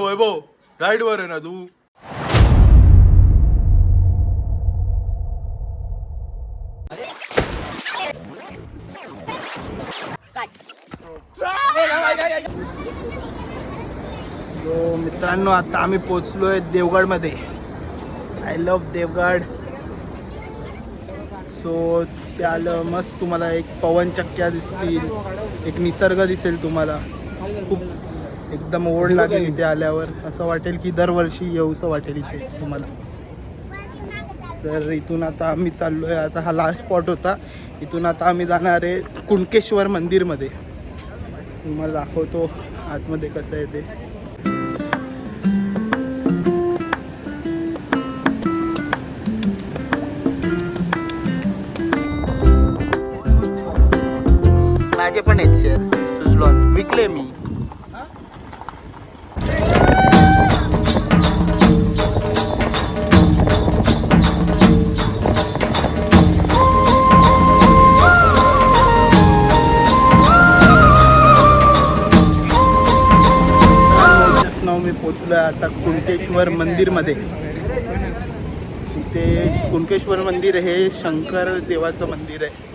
वैभव ride वर आहे ना तू. मित्रांनो आता आम्ही पोचलोय देवगड मध्ये. I love Devgad. सो त्याला मस्त तुम्हाला एक पवनचक्क्या दिसतील, एक निसर्ग दिसेल तुम्हाला. खूप एकदम ओढ लागेल इथे आल्यावर. असं वाटेल की दरवर्षी येऊसं वाटेल इथे तुम्हाला. तर इथून आता आम्ही चाललोय. आता हा लास्ट स्पॉट होता. इथून आता आम्ही जाणार आहे कुणकेश्वर मंदिरमध्ये. तुम्हाला दाखवतो आतमध्ये कसं आहे ते. माझे पण आहेत शेअर सुजलॉन, विकले मी. मी पोचलो आता कुणकेश्वर मंदिरमध्ये. इथे कुणकेश्वर मंदिर हे शंकर देवाचं मंदिर आहे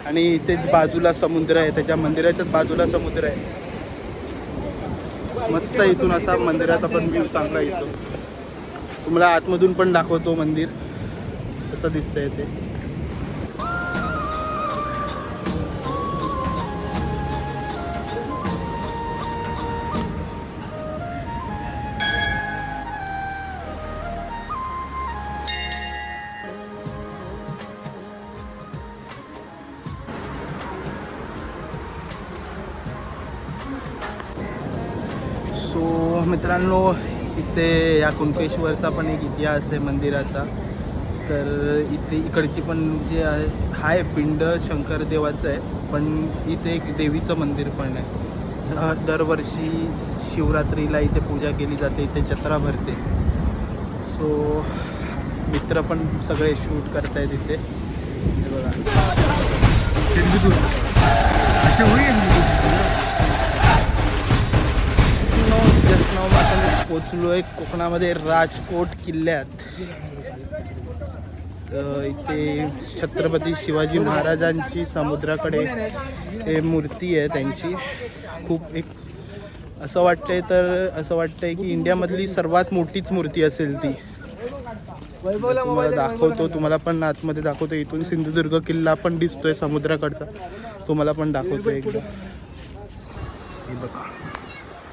आणि इथेच बाजूला समुद्र आहे. त्याच्या मंदिराच्याच बाजूला समुद्र आहे. मस्त इथून असा मंदिराचा पण व्ह्यू चांगला येतो. तुम्हाला आतमधून पण दाखवतो मंदिर कसं दिसतंय ते. सो मित्रांनो इथे या कुणकेश्वरचा पण एक इतिहास आहे मंदिराचा. तर इथे इकडची पण जे आहे पिंड शंकर देवाचं आहे, पण इथे एक देवीचं मंदिर पण आहे. दरवर्षी शिवरात्रीला इथे पूजा केली जाते, इथे जत्रा भरते. सो मित्र पण सगळे शूट करतायत इथे. हे बघा जस्ट नाव आता पोचलो आहे कोकणामध्ये राजकोट किल्ल्यात. इथे छत्रपती शिवाजी महाराजांची समुद्राकडे मूर्ती आहे त्यांची. खूप एक असं वाटतंय की इंडियामधली सर्वात मोठीच मूर्ती असेल ती. तुम्हाला दाखवतो, तुम्हाला पण आतमध्ये दाखवतो. इथून सिंधुदुर्ग किल्ला पण दिसतोय समुद्राकडचा, तुम्हाला पण दाखवतो एकदा.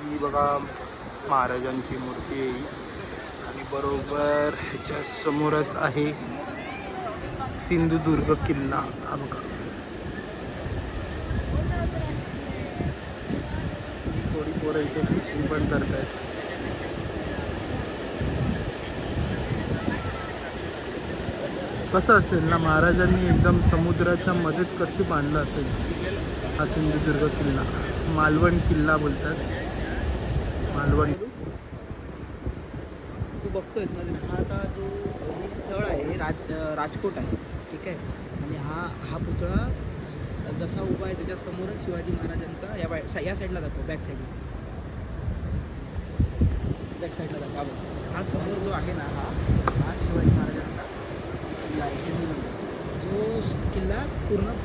ही बघा महाराजांची मूर्ती आहे आणि बरोबर ह्याच्या समोरच आहे सिंधुदुर्ग किल्ला. हा बघा थोडी पोरं इथे फिशिंग पण करतायत. कसं असेल ना, महाराजांनी एकदम समुद्राच्या मध्येच कसं बांधलं असेल हा सिंधुदुर्ग किल्ला. मालवण किल्ला बोलतात. मालवण तू बघतोयस ना, हा आता जो हे स्थळ आहे हे राजकोट आहे, ठीक आहे. आणि हा पुतळा जसा उभा आहे त्याच्या समोरच शिवाजी महाराजांचा या साईडला दाखव, बॅक साईडला दाखव. हा समोर जो आहे ना, हा शिवाजी महाराजांचा किल्ला आहे सिंधुदुर्ग. जो किल्ला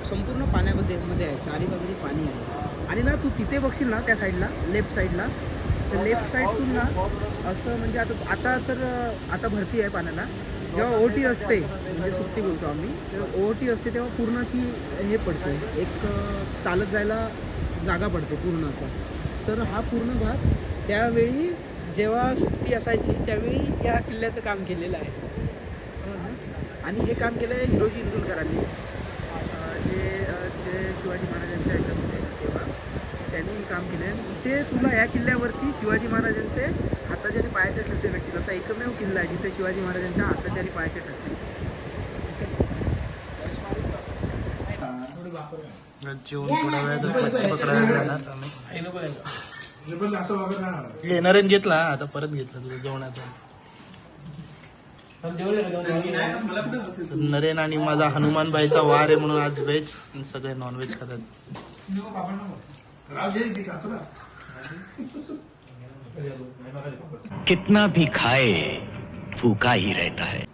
संपूर्ण पाण्यामध्ये आहे, चारी बाजूने पाणी आहे. आणि ना तू तिथे बघशील ना त्या साईडला लेफ्ट साईडला, तर लेफ्ट साईडतून ना असं म्हणजे आता भरती आहे पाण्याला. जेव्हा ओहोटी असते म्हणजे सुट्टी बोलतो आम्ही, तेव्हा ओहोटी असते तेव्हा पूर्ण अशी हे पडते, एक चालत जायला जागा पडते पूर्ण असं. तर हा पूर्ण भाग त्यावेळी जेव्हा सुट्टी असायची त्यावेळी या किल्ल्याचं काम केलेलं आहे. आणि हे काम केलं आहे हिरोजी इंदुलकरांनी, जे शिवाजी महाराजांच्या ह्याच्यामध्ये तेव्हा त्यांनी काम केलं आहे. इथे तुला या किल्ल्यावरती शिवाजी महाराजांचे हाताचे आणि पायाचे ठसे भेटतील. असा एकमेव किल्ला आहे जिथे शिवाजी महाराजांच्या हाताचे आणि पायाचे ठसे. जेवण थोड्या वेळात मच्छी पकडायला जाणार आम्ही. येणाऱ्याने घेतला, आता परत घेतला तुझ्या जेवणाचा. नरेन आणि माझा हनुमान भाईचा वार आहे म्हणून आज व्हेज सगळे नॉनव्हेज खातात. कितना भी खाए भूखा ही रहता है.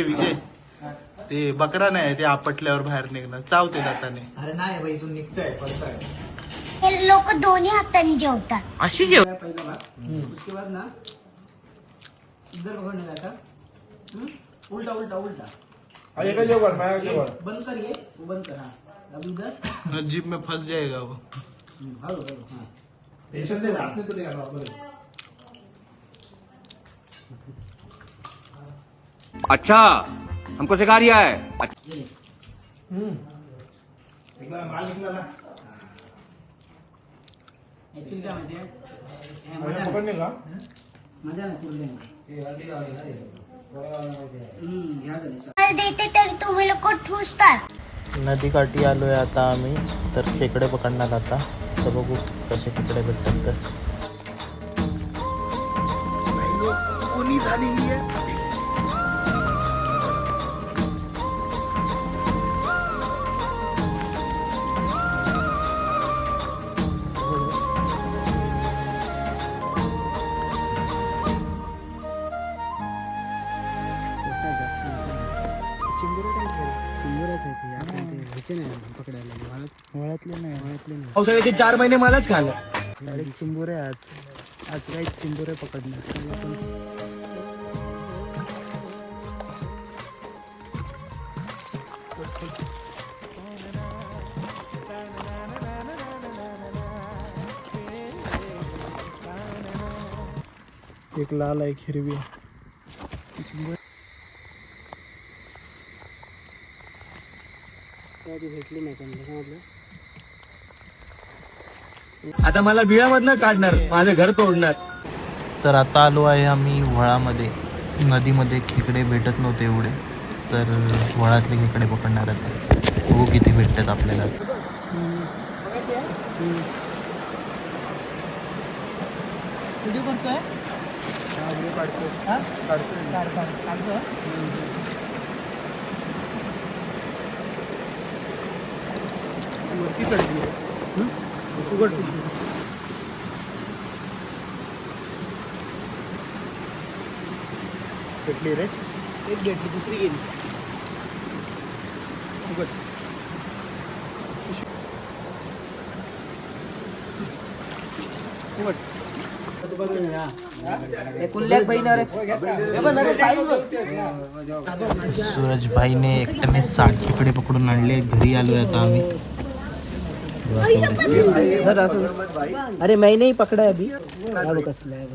विजय ते बकरा नाही ते आपटल्यावर बाहेर निघणार चावते दाताने. अरे नाही बाई, तू निघतोय पडतोय. हे लोक दोन्ही हातांनी जेवतात. अशी जेव पहिला भाग उसके बाद ना इधर पकडने का था. उल्टा उल्टा उल्टा बंद कर ये वो बंद कर. हाँ अब इधर जीप में फंस जाएगा वो. हळू हळू. हाँ टेन्शन दे रात नाही तुला यार. अच्छा हमको सिखा रिया है. माल निघला ना. ऍक्च्युली काय माहितीये मजा नाही कुर्ल्यांना. ह्या झाली. मला देते तरी तुम्ही लोक ठुसतात. नदीकाठी आलोय आता आम्ही तर खेकडे पकडणार आता. तर बघू कसे खेकडे भेटतात तर. कोणी झालेली आहे. वळातले नाही. पावसाळ्याचे 4 महिने मलाच खाल्लं. डायरेक्ट चिंबोरे आज काही चिंबोरे पकडणार. एक लाल एक हिरवी. भेटली नाही पण समजलं. आता मला बिळामधनं काढणार, माझं घर तोडणार. तर आता आलो आहे आम्ही वळामध्ये. नदीमध्ये खेकडे भेटत नव्हते एवढे तर वळातले खेकडे पकडणार आता. हो किती भेटतात आपल्याला. व्हिडिओ करतोय. वरती चढली भेटली रे. एक भेटली दुसरी गेली. कुल्ल्याक बहिणारे. सूरज भाईने एकट्याने 60 खेकडे पकडून आणले. घरी आलोय आता आम्ही. अरे मैं नहीं पकड़ा है अभी. कसला आहे.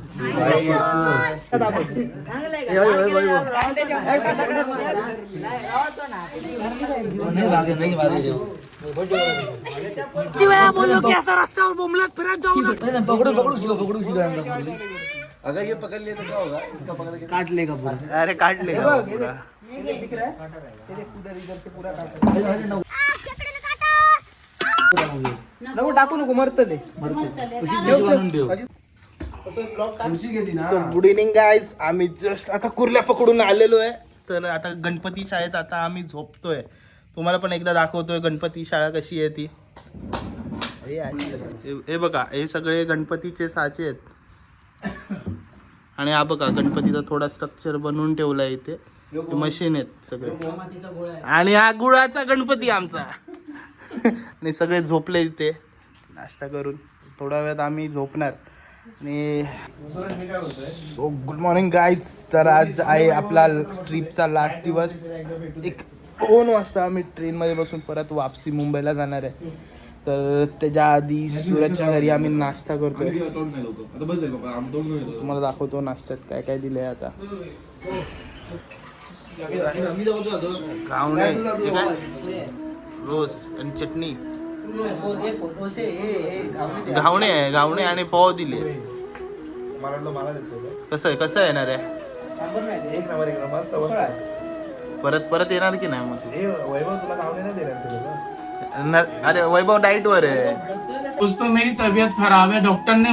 किती वेळा बोललो की असा रस्त्यावर बोंबलत फिरत जाऊ नका. पकडू शिका. अगर ये पकड़ लिए तो क्या होगा. इसका पकड़ के काट लेगा पूरा. अरे काट ले पूरा. नको टाकू नको मरतले. Good evening guys. आम्ही जस्ट आता कुर्ल्या पकडून आलेलो आहे. तर आता गणपती शाळेत आता आम्ही झोपतोय. तुम्हाला पण एकदा दाखवतोय गणपती शाळा कशी आहे ती. हे बघा हे सगळे गणपतीचे साचे आहेत. आणि हा बघा गणपतीचा थोडा स्ट्रक्चर बनवून ठेवलाय इथे. मशीन आहेत सगळे. आणि हा गुळाचा गणपती आमचा. आणि सगळे झोपले इथे नाश्ता करून. थोड्या वेळात आम्ही झोपणार. आणि सो गुड मॉर्निंग गाईज. तर आज आहे आपला ट्रिपचा लास्ट दिवस. 1-2 वाजता आम्ही ट्रेनमध्ये बसून परत वापसी मुंबईला जाणार आहे. तर त्याच्या आधी सूरजच्या घरी आम्ही नाश्ता करतोय. तुम्हाला दाखवतो नाश्त्यात काय काय दिलंय आता. गावणे रोज आणि चटणी. घावणे आणि पाव दिले. कसं आहे येणार आहे. परत परत येणार की नाही मग तू? हे वैभव तुला गावने नाही देणार ते लोकं. अरे वैभव डाईट वर आहे. दोस्तों मेरी तबीयत खराब है डॉक्टर ने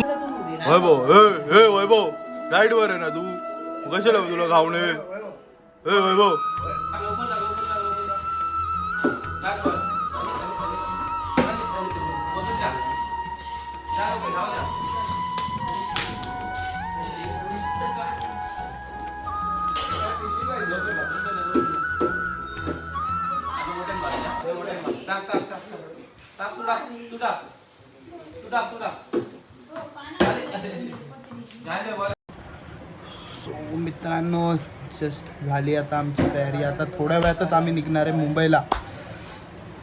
वैभव हे वैभव डाईट वर आहे ना तू कशाला तुला घावणे हे वैभव. सो मित्रांनो जस्ट झाली आता आमची तयारी. आता थोड्या वेळातच आम्ही निघणार आहे मुंबईला.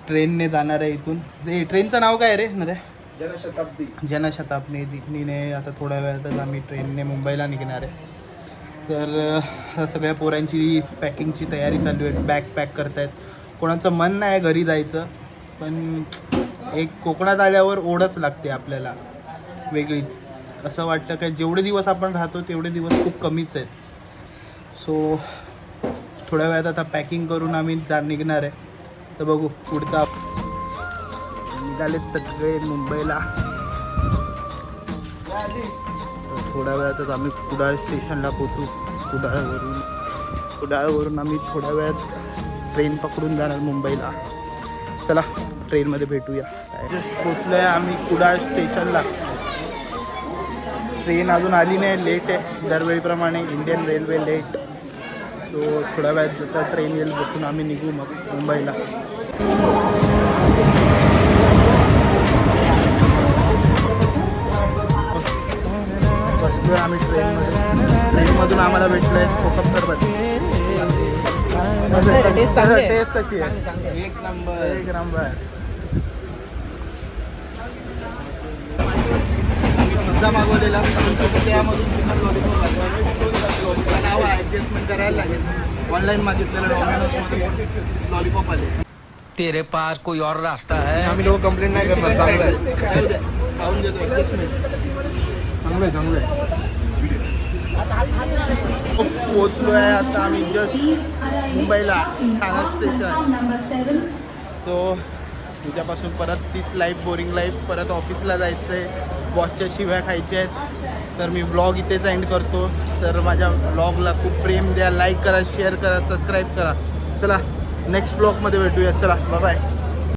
ट्रेनने जाणार आहे इथून. ते ट्रेनचं नाव काय रे नरे? जनशताब्दी. जनशताब्दीने आता थोड्या वेळातच आम्ही ट्रेनने मुंबईला निघणार आहे. तर सगळ्या पोरांची पॅकिंगची तयारी चालू आहे. बॅग पॅक करतायत. कोणाचं मन नाही घरी जायचं, पण एक कोकणात आल्यावर ओढच लागते आपल्याला वेगळीच. असं वाटतं काय जेवढे दिवस आपण राहतो तेवढे दिवस खूप कमीच आहेत. सो थोड्या वेळात आता पॅकिंग करून आम्ही निघणार आहे. तर बघू पुढचा. निघालेत सगळे मुंबईला. थोड्या वेळातच आम्ही कुडाळ स्टेशनला पोचू. कुडाळवरून आम्ही थोड्या वेळात ट्रेन पकडून जाणार मुंबईला. चला ट्रेनमध्ये भेटूया. जस्ट पोचलो आहे आम्ही कुडाळ स्टेशनला. ट्रेन अजून आली नाही, लेट आहे दरवेळीप्रमाणे. Indian railway late. सो थोड्या वेळात जसं ट्रेन येईल बसून आम्ही निघू मग मुंबईला. बसलो आहे आम्ही ट्रेनमधून आम्हाला भेटलं आहे कोकम सरबत. टेस्ट कशी आहे? एक नंबर. पिझ्झा मागवलेला त्यामधून चिकन लॉलीपॉप नाव ॲडजस्टमेंट करायला लागेल. ऑनलाईन मागितलेलं डॉमिनोजमध्ये लॉलीपॉप आले. तेरे पास कोई और रास्ता है? आम्ही लोक कंप्लेंट नाही करणार. चांगलं आहे. खाऊन घेतो ॲडजस्टमेंट. चांगलं आहे. पोचलो आहे आता आम्ही जस्ट मुंबईला ठाणा स्टेशन. सो उद्यापासून परत तीच लाईफ, बोरिंग लाईफ. परत ऑफिसला जायचं आहे. बॉसच्या शिव्या खायच्या आहेत. तर मी ब्लॉग इथेच एंड करतो. तर माझ्या ब्लॉगला खूप प्रेम द्या. लाईक करा, शेअर करा, सबस्क्राईब करा. चला नेक्स्ट ब्लॉगमध्ये भेटूया. चला बाय.